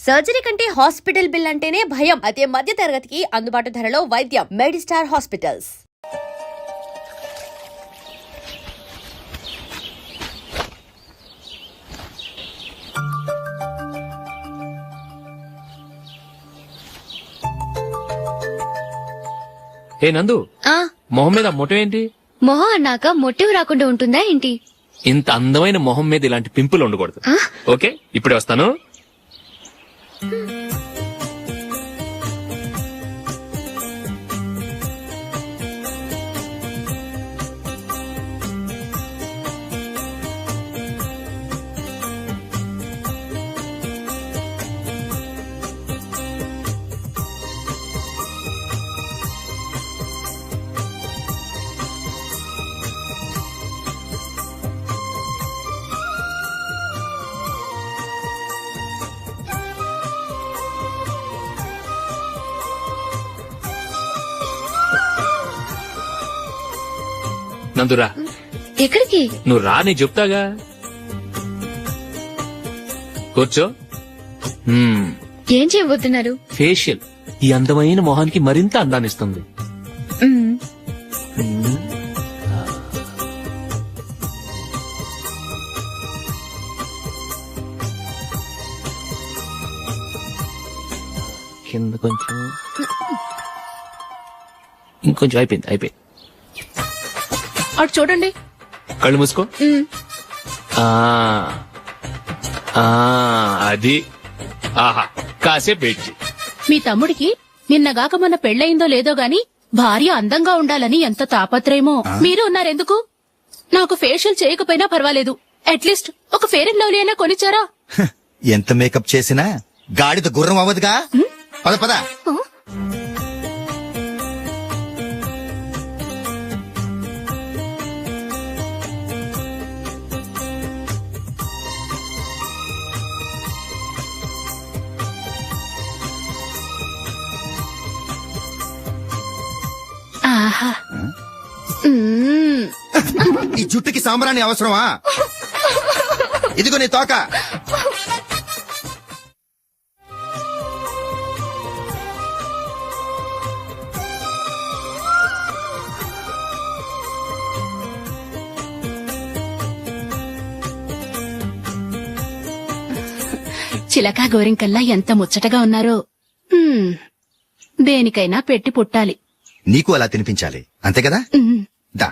Surgery కంటే hospital bill అంటేనే భయం. అదే మధ్య తరగతికి అందుబాటు ధరలో వైద్యం. Medistar hospitals. ఏ నందు, మొహం మీద మొటం ఏంటి? మొహం అన్నాక మొటివ్ రాకుండా ఉంటుందా ఏంటి? ఇంత అందమైన మొహం మీద ఇలాంటి పింపుల్ ఉండకూడదు. ఓకే, ఇప్పుడే వస్తాను. నందురా. ఎక్కడికి? నువ్వు రా, నేను చెప్తాగా. కూర్చో. ఏం చేయబోతున్నారు? ఫేషియల్ ఈ అందమైన మొహానికి మరింత అందాన్నిస్తుంది. కింద కొంచెం, ఇంకొంచెం. అయిపోయింది. అటు చూడండి. కళ్ళు మూసుకో. అది. ఆహా, కాసేపు వెయిట్. మీ తమ్ముడికి నిన్నగాక మొన్న పెళ్లయిందో లేదో గాని భార్య అందంగా ఉండాలని ఎంత తాపత్రయమో. మీరు ఉన్నారెందుకు? నాకు ఫేషియల్ చేయకపోయినా పర్వాలేదు, అట్లీస్ట్ ఒక ఫెయిర్ అండ్ లవ్లీ అయినా కొనిచ్చారా? ఎంత మేకప్ చేసినా గాడిద గుర్రం అవ్వదుగా. పద పద. ఆహా. ఈ జుట్టుకి సాంబ్రాణి అవసరమా? ఇదిగో నీ తోక. చిలకా గోరింకల్లా ఎంత ముచ్చటగా ఉన్నారో. దేనికైనా పెట్టి పుట్టాలి. నీకు అలా తినిపించాలి, అంతే కదా? దా.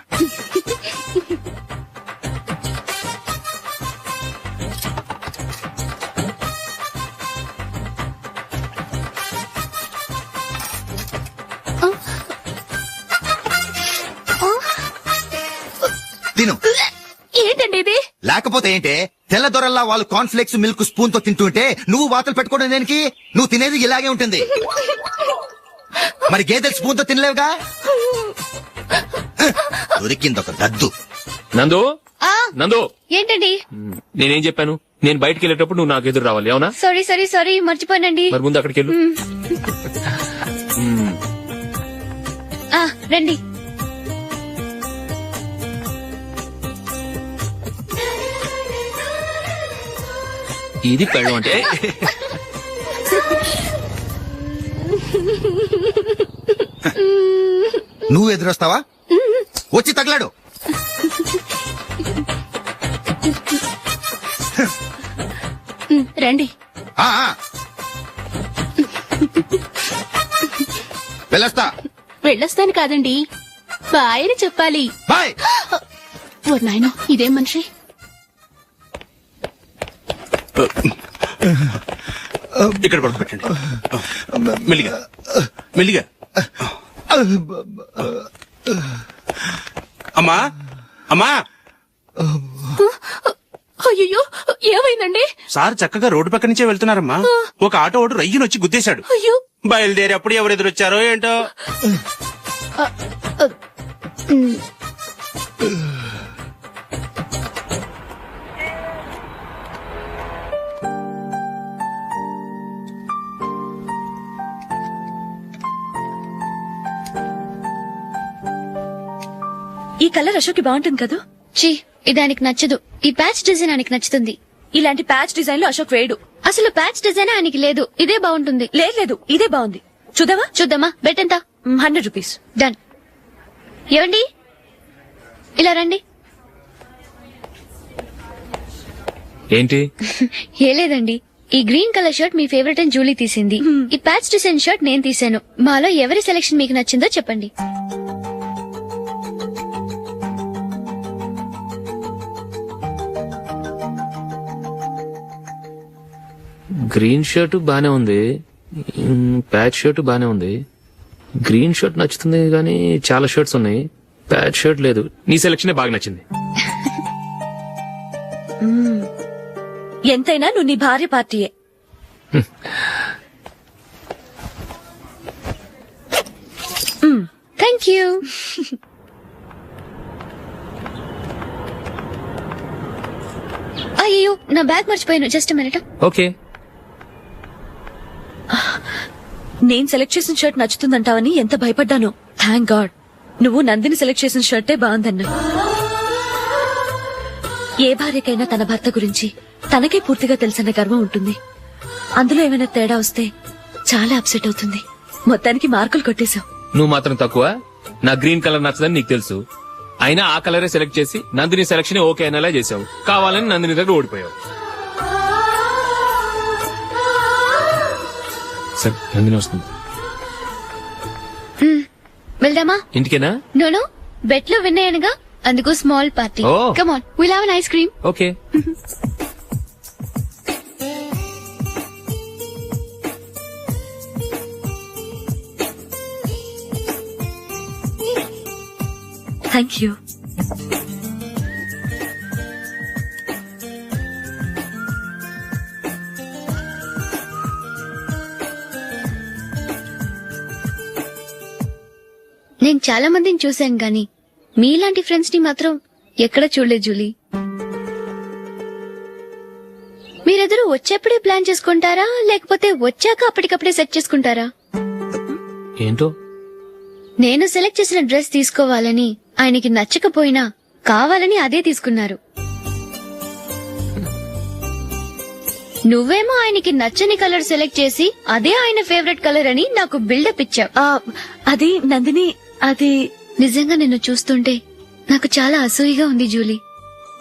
తిను. ఏంటండి ఇది? లేకపోతే ఏంటే, తెల్లదొరల్లా వాళ్ళు కార్న్ఫ్లేక్స్ మిల్క్ స్పూన్ తో తింటుంటే నువ్వు వాతలు పెట్టుకోవడం దేనికి? నువ్వు తినేది ఇలాగే ఉంటుంది. మరి గేదెలు స్పూన్ తో తినలేవుగా. దొరికింది ఒక దద్దు. నందు, నందు. ఏంటండి? నేనేం చెప్పాను? నేను బయటకు వెళ్ళేటప్పుడు నువ్వు నాకు ఎదురు రావాలి, అవునా? సారీ మర్చిపోయానండి. మరి ముందు అక్కడికి వెళ్ళు. రండి. ఇది పెళ్ళం అంటే. నువ్వు ఎదురొస్తావా? వచ్చి తగలాడు. రండి. వెళ్ళొస్తాను కాదండి, బాయ్ అని చెప్పాలి. బాయ్. ఓ నాయనో, ఇదేం మనిషి? ఇక్కడ పడుకోబెట్టండి. మెల్లిగా మెల్లిగా. అమ్మా అమ్మా. అయ్యో, ఏమైందండి? సార్ చక్కగా రోడ్డు పక్క నుంచే వెళ్తున్నారమ్మా. ఒక ఆటో ఓడు రయ్యను వచ్చి గుద్దేశాడు. అయ్యో. బయలుదేరి అప్పుడు ఎవరు ఎదురొచ్చారో ఏంటో. ఈ కలర్ అశోక్ కి బాగుంటుంది కదా? చీ, ఇది ఆయనకి నచ్చదు. ఈ ప్యాచ్ డిజైన్ ఆయనకి నచ్చుతుంది. ఇలాంటి ప్యాచ్ డిజైన్ లో అశోక్ వేయడు. అసలు ప్యాచ్ డిజైన్ ఆయనకి లేదు, ఇదే బాగుంటుంది. లేదు ఇదే బాగుంది. చూద్దామా? చూద్దామా? బెట్ ఎంత? 100 రూపీస్. డన్. ఏమండి ఇలా రండి. ఏంటి? ఏ లేదండి, ఈ గ్రీన్ కలర్ షర్ట్ మీ ఫేవరెట్ అని జూలీ తీసింది. ఈ ప్యాచ్ డిజైన్ షర్ట్ నేను తీసాను. మాలో ఎవరి సెలెక్షన్ మీకు నచ్చిందో చెప్పండి. గ్రీన్ షర్ట్ బానే ఉంది, ప్యాచ్ షర్ట్ బానే ఉంది. గ్రీన్ షర్ట్ నచ్చుతుంది కానీ చాలా షర్ట్స్ ఉన్నాయి, ప్యాచ్ షర్ట్ లేదు. నీ సెలెక్షన్ బాగా నచ్చింది. ఎంతైనా నువ్వు నీ భార్య పార్టీయే. Thank you. అయ్యో నా బ్యాగ్ మర్చిపోయాను. Just minute. ఓకే. నేను సెలెక్ట్ చేసిన షర్ట్ నచ్చుతుందంటావని ఎంత భయపడ్డాను. థ్యాంక్ గాడ్ నువ్వు నందిని సెలెక్ట్ చేసిన షర్టే బాగుందన్నా. ఏ భార్యకైనా తన భర్త గురించి తనకే పూర్తిగా తెలుసన్న గర్వం ఉంటుంది. అందులో ఏమైనా తేడా వస్తే చాలా అప్సెట్ అవుతుంది. మొత్తానికి మార్కులు కొట్టేశావు. నువ్వు మాత్రం తక్కువ. నా గ్రీన్ కలర్ నచ్చదని నీకు తెలుసు, అయినా ఆ కలరే సెలెక్ట్ చేసి నందిని సెలెక్షన్ ఓకే అనేలా చేసావు. కావాలని నందిని దగ్గర ఓడిపోయావు. సరే నందిని వస్తుంది. వెళ్దామా? ఇంటికేనా? నోను, బెట్ లో విన్ అయ్యానుగా, అందుకు small party. Oh. Come on, will have an ice cream. Okay. Thank you. నేను చాలా మందిని చూశాను గాని మీలాంటి ఫ్రెండ్స్ ని మాత్రం ఎక్కడ చూడలేదు జూలీ. మీరెదరూ వచ్చేప్పుడే ప్లాన్ చేసుకుంటారా లేకపోతే వచ్చాక అప్పటికప్పుడే సెట్ చేసుకుంటారా? ఏంటో నేను సెలెక్ట్ చేసిన డ్రెస్ తీసుకోవాలని ఆయనకి నచ్చకపోయినా కావాలని అదే తీసుకున్నారు. నువ్వేమో ఆయనకి నచ్చని కలర్ సెలెక్ట్ చేసి అదే ఆయన ఫేవరెట్ కలర్ అని నాకు బిల్డప్ ఇచ్చావు. అది నందిని, అది నిజంగా నిన్ను చూస్తుంటే నాకు చాలా అసూయగా ఉంది జూలీ.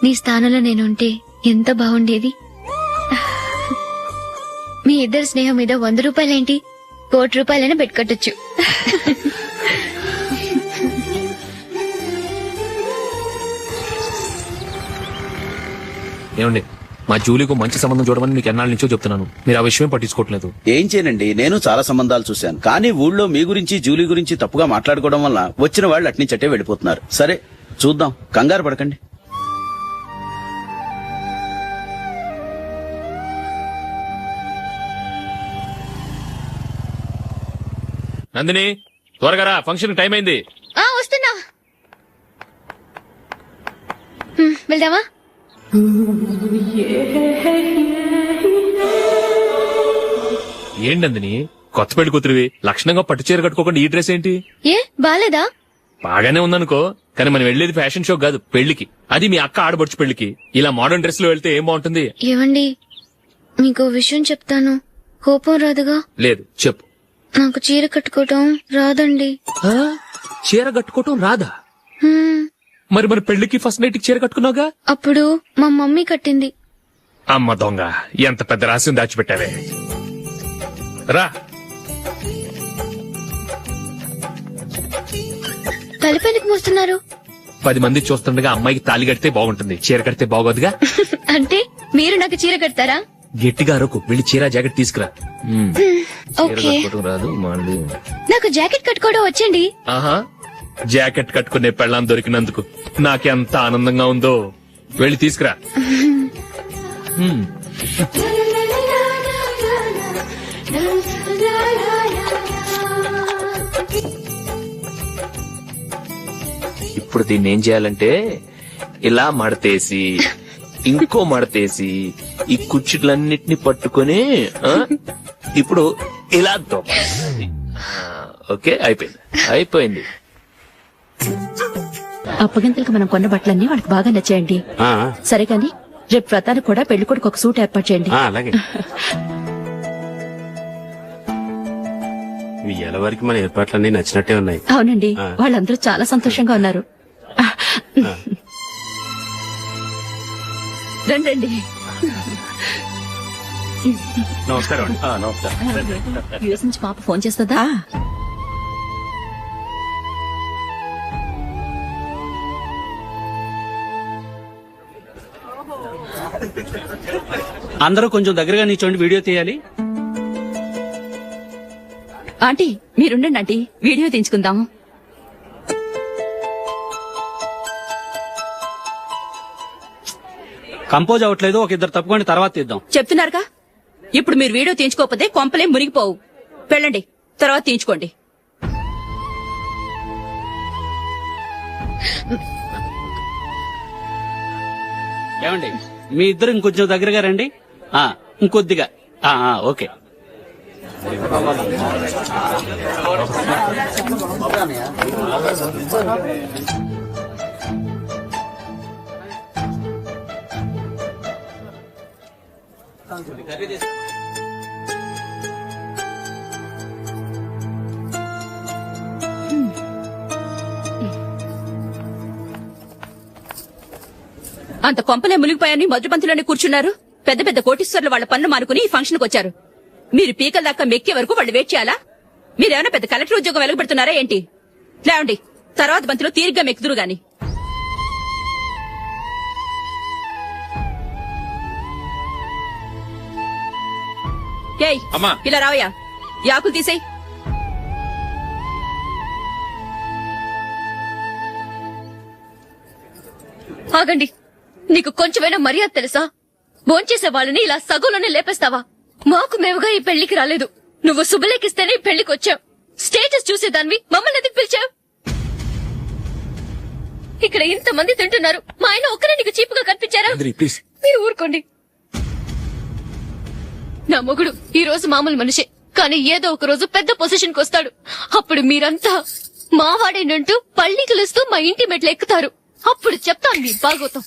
నీ స్థానంలో నేనుంటే ఎంత బాగుండేది. మీ ఇద్దరు స్నేహం మీద 100 రూపాయలేంటి, 1 కోటి రూపాయలైనా పెట్టుకట్టొచ్చు. ఏమండి, మా జూలీకు మంచి సంబంధం చూడమని మీకు ఎన్నాళ్ళ నుంచో చెప్తున్నాను, మీరు ఆ విషయం పట్టించుకోవట్లేదు. ఏం చేయనండి, నేను చాలా సంబంధాలు చూశాను. కానీ ఊళ్ళో మీ గురించి జూలీ గురించి తప్పుగా మాట్లాడుకోవడం వల్ల వచ్చిన వాళ్ళు అట్నుంచటే వెళ్ళిపోతున్నారు. సరే చూద్దాం, కంగారు పడకండి. నందిని త్వరగా రా, ఫంక్షన్ టైం అయింది. వస్తున్నా. వెళ్దామా? ఏంటి నందిని, కొత్త పెళ్లి కూతురివి, లక్షణంగా పట్టు చీర కట్టుకోకుండా ఈ డ్రెస్ ఏంటి? ఏ బాలేదా? బాగానే ఉందనుకో, కానీ మనం వెళ్లేది ఫ్యాషన్ షో కాదు, పెళ్లికి. అది మీ అక్క ఆడబడుచు పెళ్లికి. ఇలా మోడర్న్ డ్రెస్ లో వెళ్తే ఏం బాగుంటుంది? ఏవండి, మీకు విషయం చెప్తాను, కోపం రాదుగా? లేదు, చెప్పు. నాకు చీర కట్టుకోవటం రాదండి. చీర కట్టుకోవటం రాదా? హ్మ్, మరి మన పెళ్లికి ఫస్ట్ నైట్ కి చీర కట్టుకున్నావుగా? అప్పుడు మా మమ్మీ కట్టింది. అమ్మ దొంగ, ఎంత పెద్ద రహస్యం దాచిపెట్టావే. రా. తలపెందుకు మోస్తున్నారు? 10 మంది చూస్తుండగా అమ్మాయికి తాళి కడితే బాగుంటుంది, చీర కడితే బాగోదుగా. అంటే మీరు నాకు చీర కడతారా? గట్టిగా అరకు, వెళ్ళి చీర జాకెట్ తీసుకురా. చీర ఓకే. కట్టుకోవటం రాదు మళ్ళీ. నాకు జాకెట్ కట్టుకోవడం వచ్చండి. ఆహా, జాకెట్ కట్టుకునే పెళ్ళాం దొరికినందుకు నాకెంత ఆనందంగా ఉందో. వెళ్ళి తీసుకురా. ఇప్పుడు దీన్ని ఏం చేయాలంటే, ఇలా మడతేసి ఇంకో మడతేసి ఈ కుర్చీలన్నిటిని పట్టుకొని ఇప్పుడు ఇలా దొక్కాలి. ఓకే, అయిపోయింది. అప్పగింతలకు మనం కొన్న బట్టలన్నీ వాళ్ళకి బాగా నచ్చాయండి. సరే కానీ రేపు వ్రతానికి కూడా పెళ్లి కొడుకు ఒక సూట్ ఏర్పాటు చేయండి. అలాగే. మీ వారికి మన ఏర్పాట్లన్నీ నచ్చినట్టే ఉన్నాయి. అవునండి, వాళ్ళందరూ చాలా సంతోషంగా ఉన్నారు. రండి. నమస్కారం అండి. నమస్కారం. యూఎస్ నుంచి పాప ఫోన్ చేస్తుందా? అందరూ కొంచెం దగ్గరగా నిల్చోండి, వీడియో తీయాలి. ఆంటీ మీరుండండి ఆంటీ, వీడియో తీయించుకుందాం. కంపోజ్ అవ్వట్లేదు, ఒక ఇద్దరు తప్పుకోండి, తర్వాత తీద్దాం. చెప్తున్నారుగా, ఇప్పుడు మీరు వీడియో తీయించుకోకపోతే కొంపలే మునిగిపోవు. వెళ్ళండి, తర్వాత తీయించుకోండి. ఏమండి, మీ ఇద్దరు ఇంకొంచెం దగ్గరగా రండి. ఇంకొద్దిగా. ఓకే. అంత కొంపలే మునిగిపోయాని మధుపంతులోనే కూర్చున్నారు. పెద్ద పెద్ద కోటీశ్వర్లు వాళ్ళ పనులు మానుకుని ఈ ఫంక్షన్ కు వచ్చారు. మీరు పీకల దాకా మెక్కే వరకు వాళ్ళు వెయిట్ చేయాలా? మీరేమైనా పెద్ద కలెక్టర్ ఉద్యోగం వెలగబెడుతున్నారా ఏంటి? లేవండి, తర్వాత బంతిలో తీరిగ్గా మెక్కుదురు గాని. ఏయ్ ఇలా రావయ్యా, యాకులు తీసేయ్. ఆగండి, నీకు కొంచెమైనా మర్యాద తెలుసా? భోంచేసే వాళ్ళని ఇలా సగంలోనే లేపేస్తావా? మాకు మేముగా ఈ పెళ్లికి రాలేదు. నువ్వు శుభలేఖిస్తేనే ఈ పెళ్లికి వచ్చావు. స్టేటస్ చూసేదానివి మమ్మల్ని ఎందుకు పిలిచావు? ఇక్కడ ఇంతమంది తింటున్నారు, మా ఆయన ఒక్కరే నీకు చీపుగా కనిపించారా? మీరు ఊరుకోండి. నా మొగుడు ఈ రోజు మామూలు మనిషే, కానీ ఏదో ఒక రోజు పెద్ద పొజిషన్ కు వస్తాడు. అప్పుడు మీరంతా మావాడేనంటూ పళ్ళి కలుస్తూ మా ఇంటి మెట్లు ఎక్కుతారు. అప్పుడు చెప్తాను మీ బాగోతాం.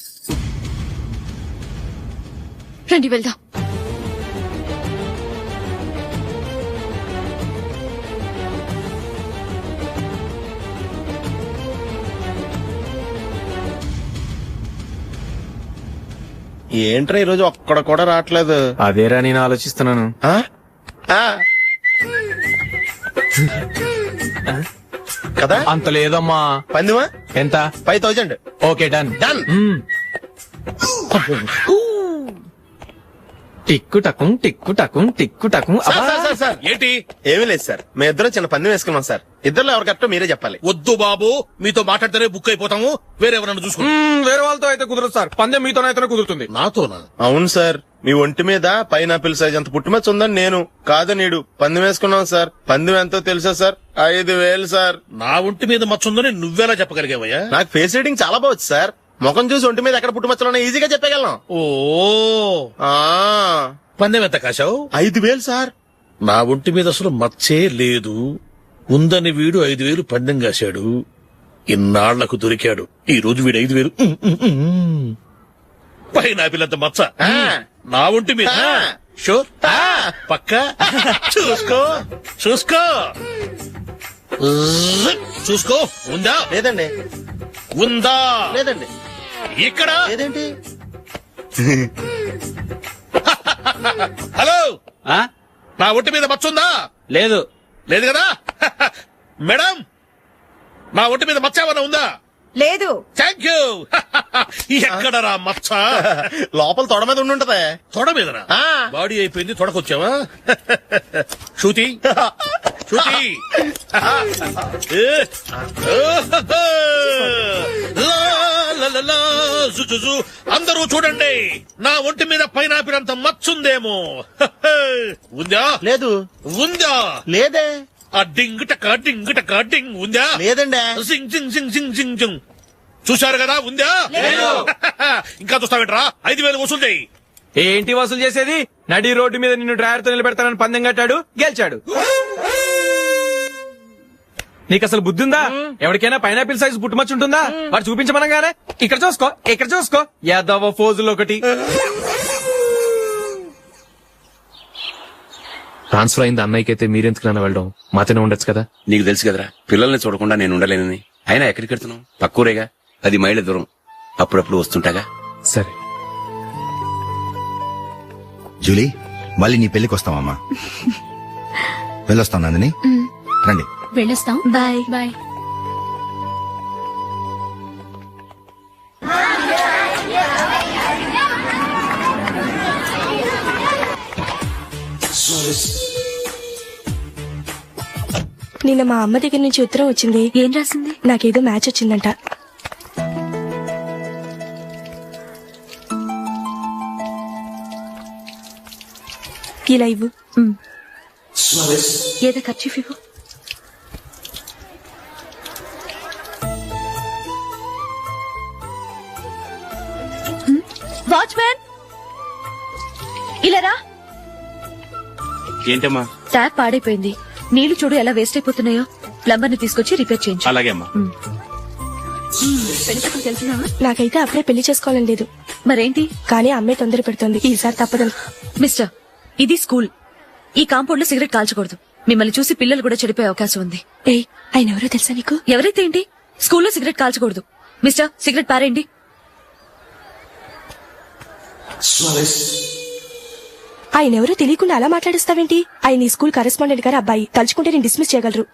రండి వెళ్దాం. ఏంట్రా ఈరోజు ఒక్కడ కూడా రావట్లేదు? అదేరా నేను ఆలోచిస్తున్నాను. కదా అంత లేదమ్మా. పందిమా ఎంత? 5000. Okay done. డన్. టిక్కు టకుం టిక్కు టకుం టిక్కు టకుం. సార్ ఏంటి? ఏమీ లేదు సార్, మేము ఇద్దరం చిన్న పందెం వేసుకున్నాం సార్. ఇద్దరు ఎవరు కరెక్టో మీరే చెప్పాలి. వద్దు బాబు, మీతో మాట్లాడితేనే బుక్ అయిపోతాము. వేరెవరన్నా చూసుకుంటాం. వేరే వాళ్ళతో అయితే కుదరదు సార్, పందెం మీతోనైతేనే కుదురుతుంది. నాతోనా? అవును సార్, మీ ఒంటి మీద పైనాపిల్ సైజ్ అంత పుట్టుమచ్చ ఉందని నేను కాదనీడు పందెం వేసుకున్నాం సార్. పందెం ఎంతో తెలుసా సార్? 5000 సార్. నా ఒంటి మీద మచ్చుందని నువ్వెలా చెప్పగలిగావయ్యా? నాకు ఫేస్ రీడింగ్ చాలా బాగుంది సార్. ముఖం చూసి ఒంటి మీద ఎక్కడ పుట్టుమచ్చలో ఈజీగా చెప్పగలను. ఓ పందెం ఎంత కాశావు? 5000 సార్. నా ఒంటి మీద అసలు మచ్చే లేదు. ఉందని వీడు 5000 పందెం కాశాడు. ఇన్నాళ్లకు దొరికాడు. ఈ రోజు వీడు 5000. పైనాపిలంత మచ్చ నా ఒంటి మీద. షూర్ పక్క చూసుకో చూసుకో చూసుకో. ఉందా? లేదండి. ఉందా? లేదండి. ఇక్కడ లేదేంటి? హలో, నా ఒంటి మీద మచ్చుందా? లేదు. లేదు కదా? మేడం, నా ఒంటి మీద మచ్చ ఏమన్నా ఉందా? లేదు. Thank you. ఎక్కడరా మచ్చ? లోపల తొడ మీద ఉండుంటదే. తొడ మీదనా? బాడీ అయిపోయింది, తొడకొచ్చావా? శృతి శృతి. అందరూ చూడండి, నా ఒంటి మీద పైనాపిల్ అంత మచ్చుందేమో. ఉందా? లేదు. ఉందా? లేదే. ఆ డింగ్ టక డింగ్ టక డింగ్ ఉందా? లేదండి. సింగ్ సింగ్ సింగ్ సింగ్ సింగ్ సింగ్. చూశారు కదా? ఉందా? ఇంకా చూస్తావేంట్రా? 5000 వసూలు చేయి. ఏంటి వసూలు చేసేది? నడి రోడ్డు మీద నిన్ను డ్రైవర్ తో నిలబెడతానని పందెం కట్టాడు, గెలిచాడు. నీకు అసలు బుద్ధి ఉందా? ఎవరికైనా పైనాపిల్ సైజ్ పుట్టుమచ్చు ఉంటుందా? వాడు చూపించమనగానే ఇక్కడ చూసుకో, ఇక్కడ చూసుకో, యాదవ ఫోజులు ఒకటి. ట్రాన్స్ఫర్ అయింది అన్నయ్యకి అయితే మీరెందుకు నాన్న వెళ్ళడం, మాతోనే ఉండొచ్చు కదా. నీకు తెలుసు కదరా పిల్లల్ని చూడకుండా నేను ఉండలేనని. అయినా ఎక్కడికి వెళ్తున్నావు? పక్కూరేగా, 10 మైళ్ళ దూరం. అప్పుడప్పుడు వస్తుంటాగా. సరే జూలీ, మళ్ళీ నీ పెళ్లికి వస్తామమ్మా. వెళ్ళొస్తాం నందిని, రండి. వెళ్ళొస్తాం. బాయ్. బాయ్. నిన్న మా అమ్మ దగ్గర నుంచి ఉత్తరం వచ్చింది. ఏం రాసింది? నాకేదో మ్యాచ్ వచ్చిందంట. ఇలా ఇవ్వు. ఏదో ఖర్చు ఇవ్వు. వాచ్మ్యాన్, ఇలా రా. ఏంటమ్మా? ట్యాప్ పాడైపోయింది. నీళ్లు చూడు ఎలా వేస్ట్ అయిపోతున్నాయో. ప్లంబర్ ని తీసుకొచ్చి రిపేర్ చేయించు. అలాగే అమ్మా. నాకైతే అప్పుడే పెళ్లి చేసుకోవాలని లేదు. మరేంటి? కానీ అమ్మే తొందర పెడుతోంది. ఈసారి తప్పదు. మిస్టర్, ఇది స్కూల్. ఈ కాంపౌండ్ లో సిగరెట్ కాల్చకూడదు. మిమ్మల్ని చూసి పిల్లలు కూడా చెడిపోయే అవకాశం ఉంది. ఏయ్, ఆయన ఎవరో తెలుసా నీకు? ఎవరైతే ఏంటి, స్కూల్లో సిగరెట్ కాల్చకూడదు. మిస్టర్, సిగరెట్ పారేయండి. ఆయన ఎవరో తెలియకుండా అలా మాట్లాడిస్తావేంటి? ఆయన ఈ స్కూల్ కరెస్పాండెంట్ గారు అబ్బాయి. తలుచుకుంటే నేను డిస్మిస్ చేయగలరు.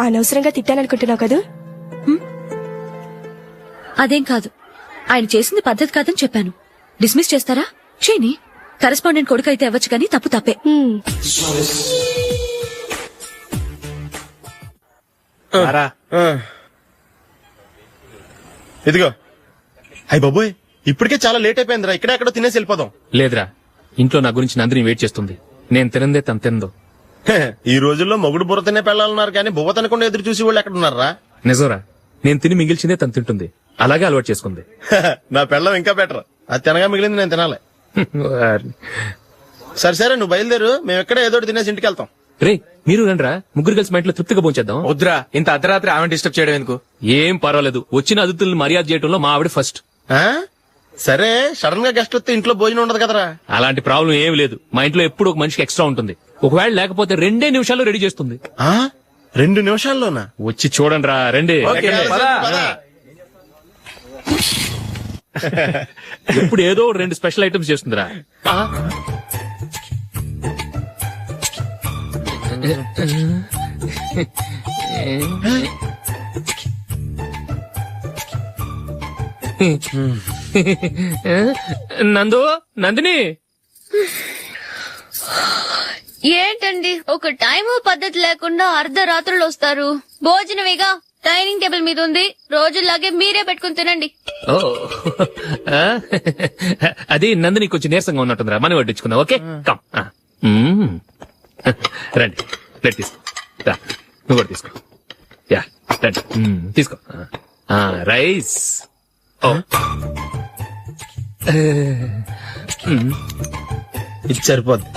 అనవసరంగా తిట్టాననుకుంటున్నావు కదా? అదేం కాదు, ఆయన చేసింది పద్ధతి కాదని చెప్పాను. డిస్మిస్ చేస్తారా? చేయని. కరెస్పాండెంట్ కొడుకు అయితే అవ్వచ్చు, కానీ తప్పు తప్పే. ఇదిగో. అయ్య బాబోయ్, ఇప్పటికే చాలా లేట్ అయిపోయిందిరా. ఇక్కడే ఎక్కడో తినేసి వెళ్ళిపోదాం. లేదురా, ఇంట్లో నా గురించి నందిని వెయిట్ చేస్తుంది. నేను తినందే తను తిందో. ఈ రోజుల్లో మొగుడు బుర్ర తినే పెళ్ళాలన్నారు కానీ బువ్వ తినకుండా ఎదురు చూసి వాళ్ళు ఎక్కడ ఉన్నారా? నిజంరా, నేను తిని మిగిల్చిందే తను తింటుంది. అలాగే అలవాటు చేసుకుంది. నా పెళ్ళం ఇంకా బెటర్. అది తినగా మిగిలింది నేను తినాలి. సరే సరే, నువ్వు బయలుదేరు. మేము ఎక్కడ ఏదో ఒకటి తినేసి ఇంటికి వెళ్తాం. రే, మీరు రండిరా, ముగ్గురు కలిసి మా ఇంట్లో తృప్తిగా పోంచేద్దాం. వద్దురా, ఇంత అర్ధరాత్రి ఆమె డిస్టర్బ్ చేయడం ఎందుకు? ఏం పర్వాలేదు, వచ్చిన అతిథులను మర్యాద చేయడంలో మా ఆవిడ ఫస్ట్. ఆ? సరే, సడన్ గా గెస్ట్ వస్తే ఇంట్లో భోజనం ఉండదు కదరా? అలాంటి ప్రాబ్లం ఏం లేదు. మా ఇంట్లో ఎప్పుడు ఒక మనిషికి ఎక్స్ట్రా ఉంటుంది. ఒకవేళ లేకపోతే 2 నిమిషాల్లో రెడీ చేస్తుంది. 2 నిమిషాల్లోనా? వచ్చి చూడండి రా, రండి. ఓకే, పద. ఇప్పుడు ఏదో 2 స్పెషల్ ఐటమ్స్ చేస్తుందిరా. నందు, నందిని. ఏంటండి ఒక టైము పద్ధతి లేకుండా అర్ధరాత్రులు వస్తారు? భోజనమేగా డైనింగ్ టేబుల్ మీద ఉంది. రోజుల్లాగే మీరే పెట్టుకుని తినండి. ఓ, అది నందిని కొంచెం నీరసంగా ఉన్నట్టుందిరా, మనం వడ్డించుకుందాం. Okay, come. రండి, ప్లేట్ తీసుకో. రా, నువ్వు కూడా తీసుకో. యా, రండి, తీసుకో. రైస్. ఓ, ఇది సరిపోద్ది.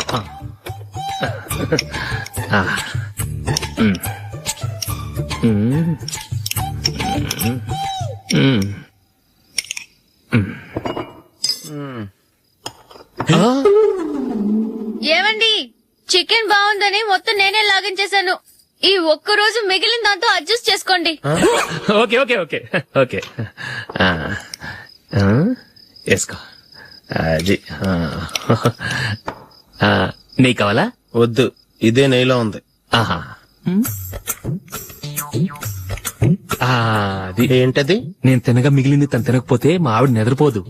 ఏమండి, చికెన్ బాగుందని మొత్తం నేనే లాగించేశాను. ఈ ఒక్కరోజు మిగిలిన దాంతో అడ్జస్ట్ చేసుకోండి. ఓకే ఓకే ఓకే ఓకే, వేసుకో. అది నెయ్యి కావాలా? వద్దు, ఇదే నెయ్యిలో ఉంది. ఆహా, అది ఏంటది? నేను తినగా మిగిలింది తను తినకపోతే మా ఆవిడ నిద్రపోదు.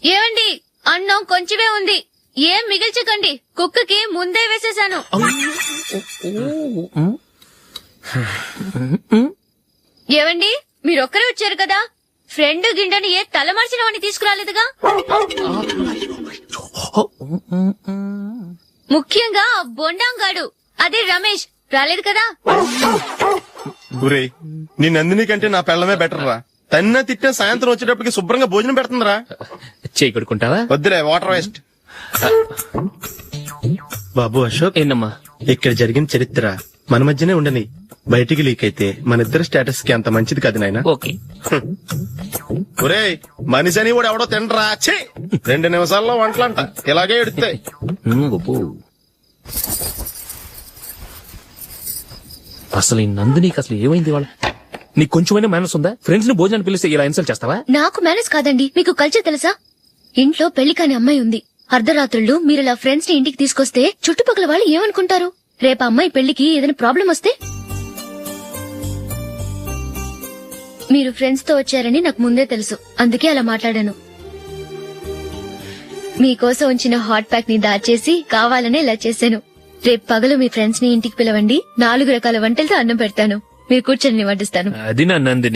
ఏమండి, అన్నం కొంచెమే ఉంది, ఏం మిగిల్చకండి. కుక్కకి ముందే వేసేశాను. ఏవండి, మీరొక్కరే వచ్చారు కదా, ఫ్రెండ్ గిండెని ఏ తలమార్చిన వాడిని తీసుకురాలేదుగా. ముఖ్యంగా ఆ బొండాంగాడు, అదే రమేష్, రాలేదు కదా. గురేయ్, నీ నందిని కంటే నా పెళ్ళమే బెటర్ రా. తన్న తిట్టిన సాయంత్రం వచ్చేటప్పటికి శుభ్రంగా భోజనం పెడుతుందిరా. చేయి కొడుకుంటావా? వద్దులే, వాటర్ వేస్ట్. బాబు అశోక్, ఏంటమ్మా? ఇక్కడ జరిగిన చరిత్ర మన మధ్యనే ఉండని, బయటికి లీక్ అయితే మన ఇద్దరు స్టేటస్ కి అంత మంచిది కాదు నాయన. ఓకే. ఒరేయ్, మనిషి అని కూడా ఎవడో తినరా. ఛీ! 2 నిమిషాల్లో వంటలంట ఇలాగే ఎడుతాయి. అసలు ఈ నందినికి అసలు ఏమైంది వాళ్ళ? నీకు కొంచెమైనా మేనస్ ఉందా? ఫ్రెండ్స్ ని భోజనాన్ని పిలిస్తే ఇలా ఇన్సల్ట్ చేస్తావా? నాకు మేనేజ్ కాదండి, మీకు కల్చర్ తెలుసా? ఇంట్లో పెళ్లి కాని అమ్మాయి ఉంది. అర్ధరాత్రుళ్ళు మీరు ఇలా ఫ్రెండ్స్ ని ఇంటికి తీసుకొస్తే చుట్టుపక్కల వాళ్ళు ఏమనుకుంటారు? రేపు అమ్మాయి పెళ్లికి ఏదైనా ప్రాబ్లం వస్తే? మీరు ఫ్రెండ్స్ తో వచ్చారని నాకు ముందే తెలుసు, అందుకే అలా మాట్లాడాను. మీకోసం ఉంచిన హాట్ ప్యాక్ ని దాచేసి కావాలనే ఇలా చేశాను. రేపు పగలు మీ ఫ్రెండ్స్ ని ఇంటికి పిలవండి, 4 రకాల వంటలతో అన్నం పెడతాను. మీరు కూర్చొని వడ్డిస్తాను. అది నా నందిని.